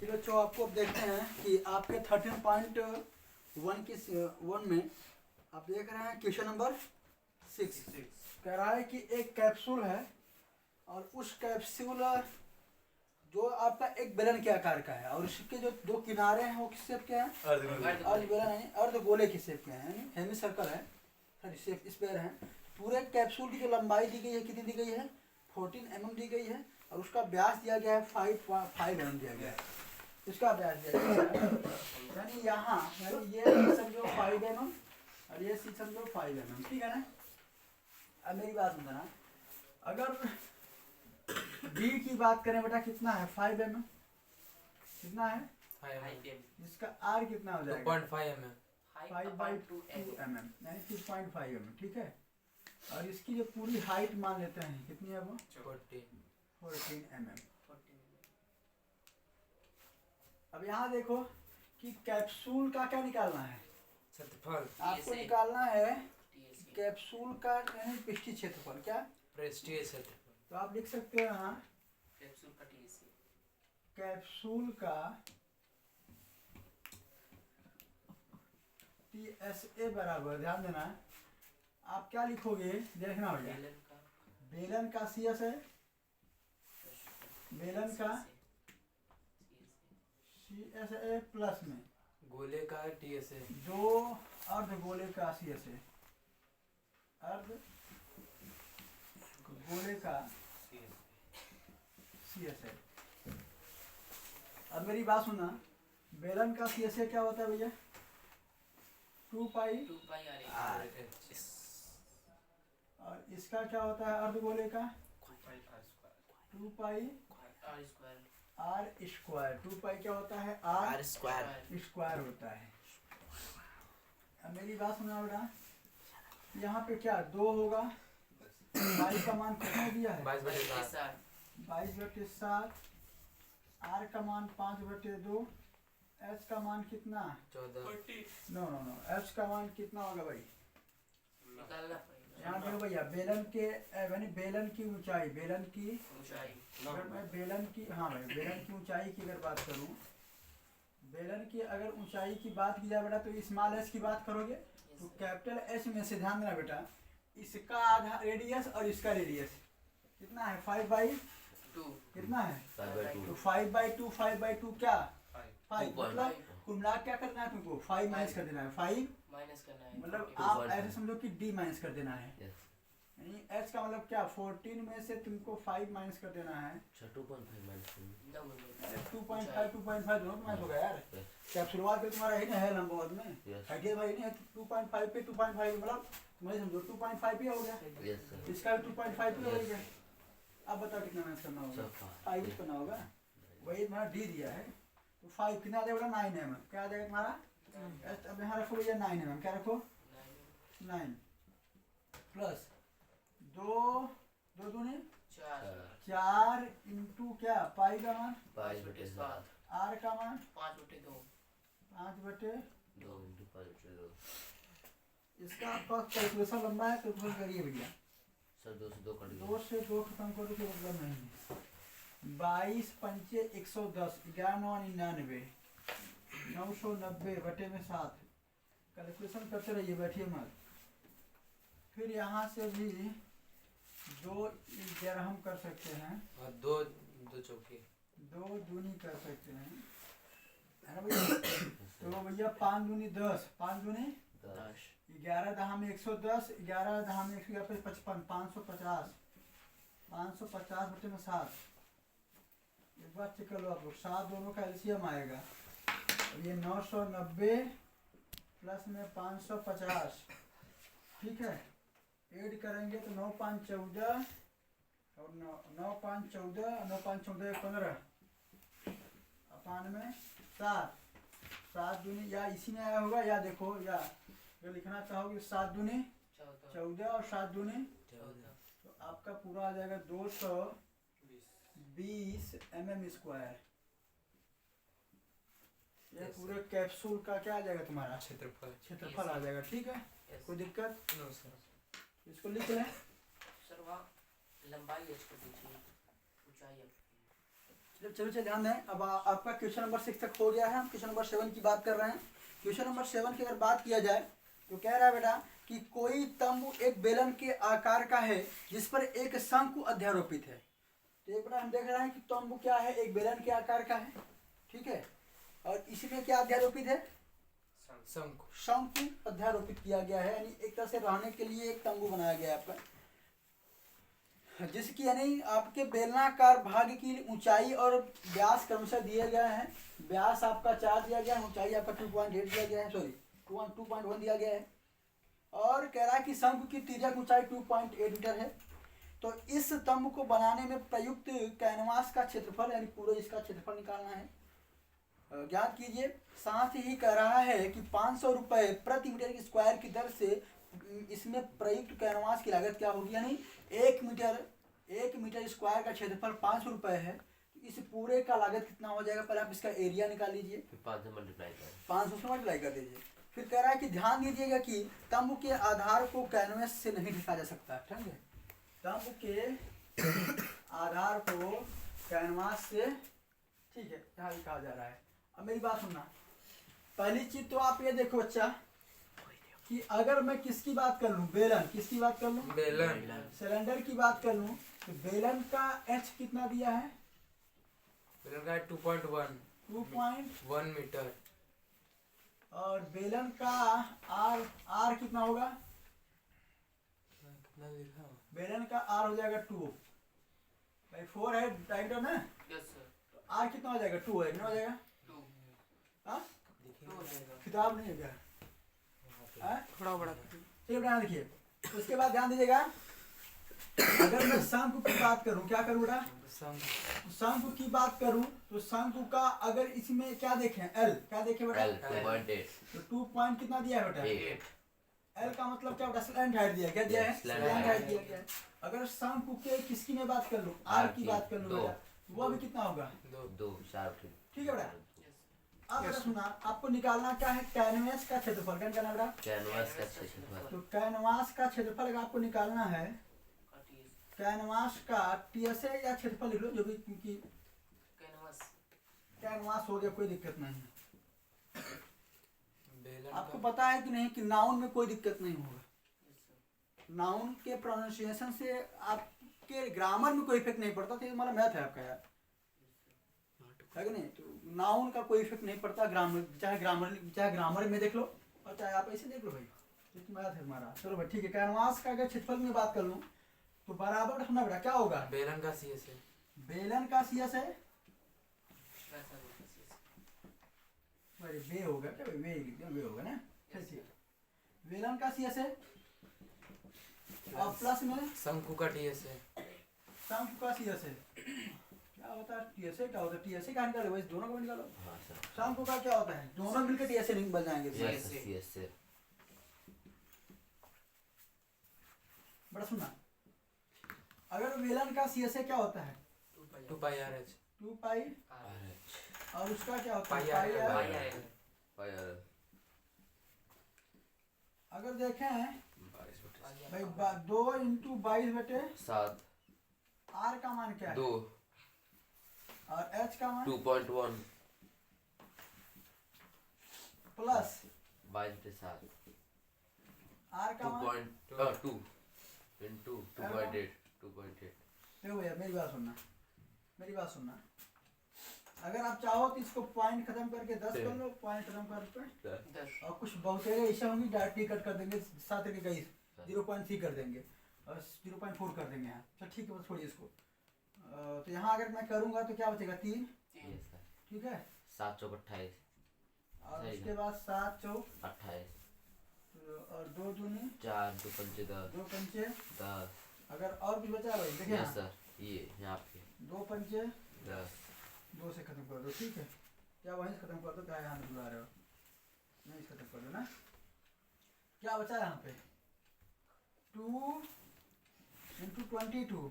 चलो बच्चों, आपको अब देखते हैं कि आपके 13.1 की 1 में आप देख रहे हैं क्वेश्चन नंबर 6 कह रहा है कि एक कैप्सूल है और उस कैप्सूल जो आपका एक बेलन के आकार का है और उसके जो दो किनारे हैं वो किस शेप के हैं? अर्ध बेलन है, अर्ध गोले के शेप के हैं, यानी हेमी सर्कल है, शेप स्क्वायर है। पूरे कैप्सूल की जो लंबाई दी गई है कितनी दी गई है? 14 mm दी गई है और उसका व्यास दिया गया है 5 mm दिया गया है। इसका व्यास दिया गया है यानी यहाँ यानी ये समझो 5 mm और ये समझो 5 mm, ठीक है ना? अब मेरी बात सुनना, अगर बी की बात करें बेटा कितना है? 5 mm कितना है? 5 mm। इसका आर कितना हो जाएगा? 2.5 mm। 5/2 mm यानी 2.5 mm, ठीक है। और इसकी जो पूरी हाइट मान लेते हैं कितनी है वो? 14 mm। अब यहाँ देखो कि कैप्सूल का क्या निकालना है? क्षेत्रफल। आपको निकालना है कैप्सूल का यानी पृष्ठीय क्षेत्रफल। क्या? पृष्ठीय क्षेत्रफल। तो आप लिख सकते हो यहाँ कैप्सूल का TSA बराबर, ध्यान देना, आप क्या लिखोगे देखना होगा। बेलन का CS है, बेलन का CSA प्लस में गोले का TSA, दो अर्ध गोले का CSA, अर्ध गोले का CSA। अब मेरी बात सुना, बेलन का CSA क्या होता है भैया? 2 पाई R। और इसका क्या होता है अर्ध गोले का? 2 पाई R स्क्वायर। 2 पाई क्या होता है? R स्क्वायर होता है। अब मेरी बात सुना बेटा, यहाँ पे क्या 2 होगा? पाई का मान कितना दिया है? 22/7। R का मान 5/2। H का मान कितना? 14। नो H का मान कितना होगा भाई? यहाँ देखो भैया, बेलन के यानी बेलन की ऊंचाई, बेलन की अगर मैं बेलन की, हाँ भाई, बेलन की ऊंचाई की अगर बात करूँ, बेलन की अगर ऊंचाई की बात की जाए बेटा तो स्मॉल एच की बात करोगे तो कैपिटल एच में से ध्यान देना बेटा, इसका आधा रेडियस और इसका रेडियस कितना है? 5/2 कितना है? 5/2। तो 5/2 5/2 क्या? 5 मतलब कुल मिला क्या करना है तुमको? 5 माइनस कर देना है। 5 मतलब आप ऐसे समझो कि D माइनस कर देना है, यानी H का मतलब क्या? 14 में से तुमको 5 माइनस कर देना है। 2.5 माइनस 2.5 2.5 दोनों माइनस होगा यार। क्या शुरुआत में तुम्हारा ही ना है लंबवत में? हटिए भाई नहीं है, 2.5 पे 2.5 मतलब तुम्हारी समझो 2.5 ही हो गया, इसका भी 2.5 ही हो गया। अब बताओ कितना माइनस करना होगा? 5 करना होगा। वही तुम्हारा D दिया है तो 5 कितना आ जाएगा? 9 mm। क्या आ जाएगा तुम्हारा? अब यहाँ रखो भैया 9 mm। क्या रखो? 9 प्लस 2 दूनी 4 इंटू क्या? पाई का मान 5/7। R का मान 5/2। 2 × 5/2। इसका आपका कैलकुलेशन लंबा है, कैलकुलेशन करिए भैया। सर 2 से 2 कट गया। 2 से 2 खत्म करो तो मतलब नहीं है। 22 पंचे 110, 11×9 = 990 बटे में 7। कैलकुलेशन करते रहिए, बैठिए मत। फिर यहाँ से भी 2 हम कर सकते हैं और 2 चौके 2 दूनी कर सकते हैं, है ना भैया? तो भैया 5 दूनी 10, 5 दूनी 10। 11 दहा में 110, 11 दहा में 155, 550, 550 बटे में 7। एक बार चेक कर लो आप लोग, 7 दोनों का एलसीएम आएगा। अब ये 990 प्लस में 550, ठीक है, ऐड करेंगे तो 9 5 14 और 9 5 14, 9 5 14 15 अपान में 7 दूनी, या इसी में आया होगा या देखो, या जो लिखना चाहोगे 7 दूनी 14 और 7 दूनी 14। तो आपका पूरा आ जाएगा 220 mm स्क्वायर। ये पूरे कैप्सूल का क्या आ जाएगा तुम्हारा? क्षेत्रफल आ जाएगा, ठीक है। कोई दिक्कत? No sir. इसको लिख लें। सर वहाँ लंबाई इसको दीजिए, ऊंचाई आपकी। चलो चलो ध्यान दें। अब आपका क्वेश्चन नंबर 6 तक हो गया है। हम क्वेश्चन नंबर 7 की बात कर रहे हैं। क्वेश्चन नंबर 7 की अगर बात किया जाए तो कह रहा है बेटा कि कोई तंबू एक बेलन के आकार का है जिस पर एक शंकु अध्यारोपित है। तो एक बार हम देख रहे हैं कि तंबू क्या है, एक बेलन के आकार का है, ठीक है, और इसमें क्या अध्यारोपित है, शंकु। शंकु अध्यारोपित किया गया है, यानी एक तरह से रहने के लिए एक तंबू बनाया गया है आपका, जिसकी यानी आपके बेलनाकार भाग की ऊंचाई और व्यास क्रमशः दिए गए हैं। व्यास आपका 4 दिया गया है, ऊंचाई आपका 2.8 दिया गया है, सॉरी 2.1 दिया गया है, और कह रहा है कि शंकु की तिर्यक ऊंचाई 2.8 मीटर है। तो इस तंबू को बनाने में प्रयुक्त कैनवास का क्षेत्रफल यानी पूरे इसका क्षेत्रफल निकालना है, ज्ञात कीजिए। साथ ही कह रहा है कि 500 रुपये प्रति मीटर स्क्वायर की दर से इसमें प्रयुक्त कैनवास की लागत क्या होगी, यानी 1 मीटर स्क्वायर का क्षेत्रफल 500 रुपये है, तो इस पूरे का लागत कितना हो जाएगा। पहले आप इसका एरिया निकाल लीजिए, 500 से मल्टीप्लाई कर दीजिए। फिर कह रहा है कि ध्यान दीजिएगा कि तंबू के आधार को कैनवास से नहीं ढका जा सकता, ठीक है, तंबू के आधार को कैनवास से, ठीक है, यहाँ लिखा जा रहा है। अब मेरी बात सुनना, पहली चीज तो आप ये देखो बच्चा कि अगर मैं किसकी बात कर लूं, बेलन, किसकी बात कर लूं, बेलन। सिलेंडर की बात कर लूं, तो बेलन का एच कितना दिया है, बेलन का 2.1 2.1 मीटर, और बेलन का आर कितना होगा, कितना लिखा हो? बेलन का आर हो जाएगा 2/4 है डायमीटर ना, यस सर। तो आर कितना हो जाएगा, 2 है, कितना हो जाएगा, 2 हाँ, देखिए किताब नहीं है क्या, थोड़ा बड़ा। चलिए ध्यान देखिए। उसके बाद ध्यान दीजिएगा, अगर मैं शंकु की बात करूं, क्या करूं बेटा, शंकु की बात करूं, तो शंकु का अगर इसमें क्या देखें, एल क्या देखें बेटा, तो 2 पॉइंट कितना दिया है बेटा, 8। एल का मतलब क्या बेटा, स्लैंट हाइट दिया, क्या दिया है, Slant स्लैंट height हाइट दिया गया है। अगर शंकु के किसकी मैं बात कर लूं, आर की बात कर लूं बेटा, वो भी कितना होगा, 2 4 ठीक है बेटा। अब बेटा सुना, आपको निकालना क्या है, कैनवास का क्षेत्रफल, क्या निकालना बेटा, कैनवास का क्षेत्रफल। तो कैनवास का क्षेत्रफल अगर आपको निकालना है, कैनवास का टीएसए या क्षेत्रफल लिख लो, जो भी, क्योंकि कैनवास हो गया, कोई दिक्कत नहीं है। बेलन आपको पता है कि नहीं कि नाउन में कोई दिक्कत नहीं होगा, नाउन के प्रोनाउंसिएशन से आपके ग्रामर में कोई इफेक्ट नहीं पड़ता। तो ये हमारा मैथ है आपका यार, है कि नहीं, तो नाउन का कोई इफेक्ट नहीं पड़ता, ग्रामर चाहे ग्रामर में देख लो और चाहे आप ऐसे देख लो भाई, ये तो मैथ है हमारा। चलो भाई ठीक है, कैनवास का अगर क्षेत्रफल में बात कर लूँ तो बराबर रखना बेटा, क्या होगा, बेलन का सीएस है, बेलन का सीएस है, अरे वे होगा क्या, वे लिख दिया, वे होगा ना, ठीक है, बेलन का सीएस है, और प्लस में शंकु का टीएस है, शंकु का सीएस है, क्या होता है टीएसए, क्या होता है टीएसए का निकालो भाई, दोनों को निकालो। हां सर। शंकु का क्या होता है, दोनों मिलकर टीएसए लिंक बन जाएंगे। Yes sir. बड़ा सुनना, अगर बेलन का सीएसए क्या होता है, 2 पाई RH, 2 पाई, और उसका क्या होता है, पाई पाई आर। आर। फायर अगर देखें भाई 2 इंटू 22 बटे 7 आर का मान क्या है, 2 और एच का मान 2.1 प्लस 22/7 आर का मान, 2 into 2.8 2.8। देखो भैया मेरी बात सुनना, मेरी बात सुनना, अगर आप चाहो तो इसको पॉइंट खत्म करके 10 कर लो, पॉइंट खत्म करके 10। और कुछ बहुत सारे ऐसे होंगे डायरेक्टली कट कर देंगे, 7 के कई 0.3 कर देंगे और 0.4 कर देंगे यहाँ, चल ठीक है, बस छोड़िए इसको। तो यहाँ अगर मैं करूँगा तो क्या बचेगा, 3, ठीक है, 7 चौक 28 और सही उसके है। बाद 7 चौक 28 और 2 दूनी 4 2 पंचे 10 2 पंचे, 10। अगर और भी बचा भाई देखिए यस यहाँ, सर, ये यहाँ पे 2 पंचे 10 2 से खत्म कर दो, ठीक है, क्या वहीं से खत्म कर दो, क्या यहाँ से बुला रहे हो, यहीं से खत्म कर दो ना। क्या बचा यहाँ पे, 2 into 22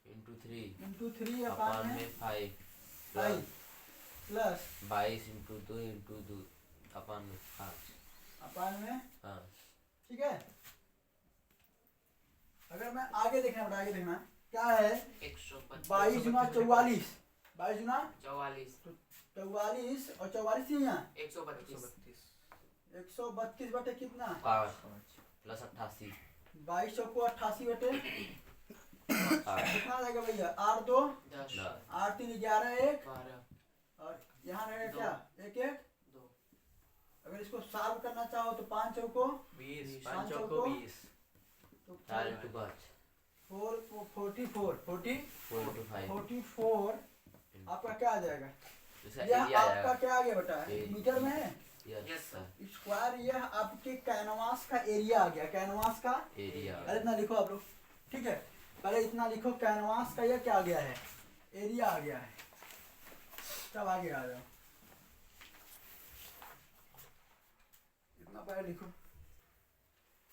into 3 into 3 अपान अपान में में 5 5 प्लस 22 into 2 into 2 अपान में 5। अपान में, हाँ ठीक है। अगर मैं आगे देखना बेटा, आगे देखना क्या है, 22 गुना 44 22 गुना 44 44 और 44 ही यहाँ 132 132 बटे कितना 5 प्लस 88 22 को 88 बटे 8 कितना आ जाएगा भैया 8 2 10 8 3 11 1 12 और यहाँ रहेगा दो। क्या 1 1 2 अगर इसको सॉल्व करना चाहो तो 5 चौको 20 पाँच 5 चौको को 20 तो 4 into 5 44 4 into 5 44 आपका क्या आ जाएगा इसका यह एरिया आपका आएगा क्या आ गया बेटा एरिया। मीटर में है yes Yes, sir. Sir square यह आपके कैनवास का एरिया आ गया कैनवास का एरिया पहले इतना लिखो आप लोग ठीक है पहले इतना लिखो कैनवास का यह क्या आ गया है एरिया आ गया है तब आगे आ जाओ इतना पहले लिखो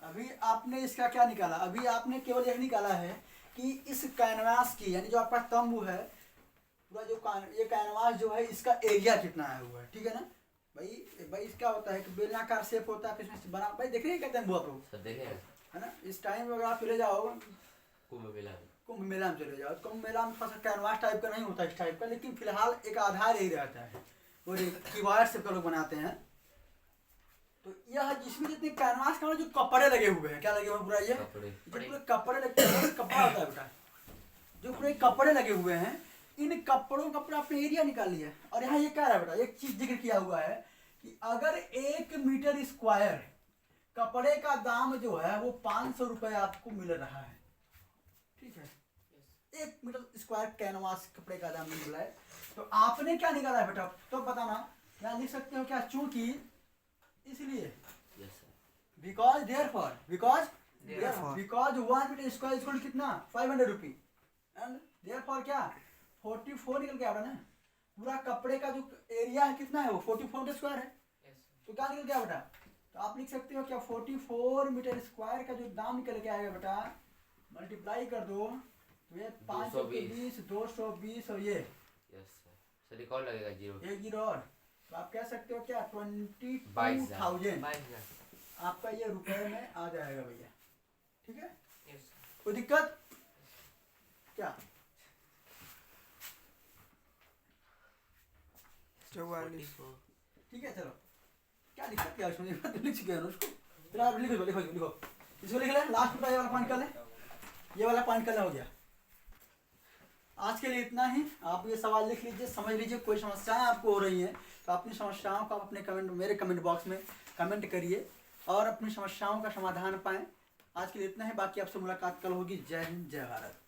अभी आपने इसका क्या निकाला अभी आपने केवल यह निकाला है कि इस कैनवास की यानी जो आपका तंबू है पूरा जो ये कैनवास जो है इसका एरिया कितना है हुआ है ठीक है ना भाई क्या होता है कि बेलनाकार शेप होता है किसमें से बना भाई देख रहे हैं कहते हैं वो आप लोग सर देखेगा है ना इस टाइम में अगर आप चले जाओ कुंभ मेला में कुंभ मेला में चले जाओ कुंभ मेला में थोड़ा सा कैनवास टाइप का नहीं होता इस टाइप का लेकिन फिलहाल एक आधार यही रहता है वो किवाड़ से लोग बनाते हैं तो यह जिसमें जितने कैनवास का जो कपड़े लगे हुए हैं क्या लगे हुए हैं पूरा ये कपड़े जो पूरे कपड़े लगे हुए हैं कपड़ा होता है बेटा जो पूरे कपड़े लगे हुए हैं इन कपड़ों का पूरा अपने एरिया निकाल लिया और यहाँ ये क्या है बेटा एक चीज जिक्र किया हुआ है कि अगर 1 मीटर स्क्वायर कपड़े का दाम जो है वो 500 रुपए आपको मिल रहा है ठीक है 1 मीटर स्क्वायर कैनवास कपड़े का दाम मिल रहा है तो आपने क्या निकाला है बेटा तो बताना यहाँ लिख सकते हो क्या चूंकि इसलिए yes sir because therefore because Therefore. Because 1 metre square equal कितना 500 रुपी एंड देयरफॉर क्या 44 निकल के आ रहा ना पूरा कपड़े का जो एरिया है कितना है वो 44 मीटर स्क्वायर है Yes. तो क्या निकल गया बेटा तो आप लिख सकते हो क्या 44 मीटर स्क्वायर का जो दाम निकल के आएगा बेटा मल्टीप्लाई कर दो तो ये 520 220 और ये यस सर सर एक और लगेगा 0 एक जीरो और तो आप कह सकते हो क्या 22,000 22,000 आपका ये रुपए में आ जाएगा भैया ठीक है Yes. कोई दिक्कत क्या 44 ठीक है चलो क्या दिक्कत क्या है उसमें तो लिख चुके हैं ना उसको फिर आप लिखो लिखो लिखो इसको लिख ले लास्ट में ये वाला पॉइंट कर ले ये वाला पॉइंट करना हो गया आज के लिए इतना ही आप ये सवाल लिख लीजिए समझ लीजिए कोई समस्याएं आपको हो रही हैं तो अपनी समस्याओं को आप अपने कमेंट मेरे कमेंट बॉक्स में कमेंट करिए और अपनी समस्याओं का समाधान पाएं आज के लिए इतना ही बाकी आपसे मुलाकात कल होगी जय हिंद जय भारत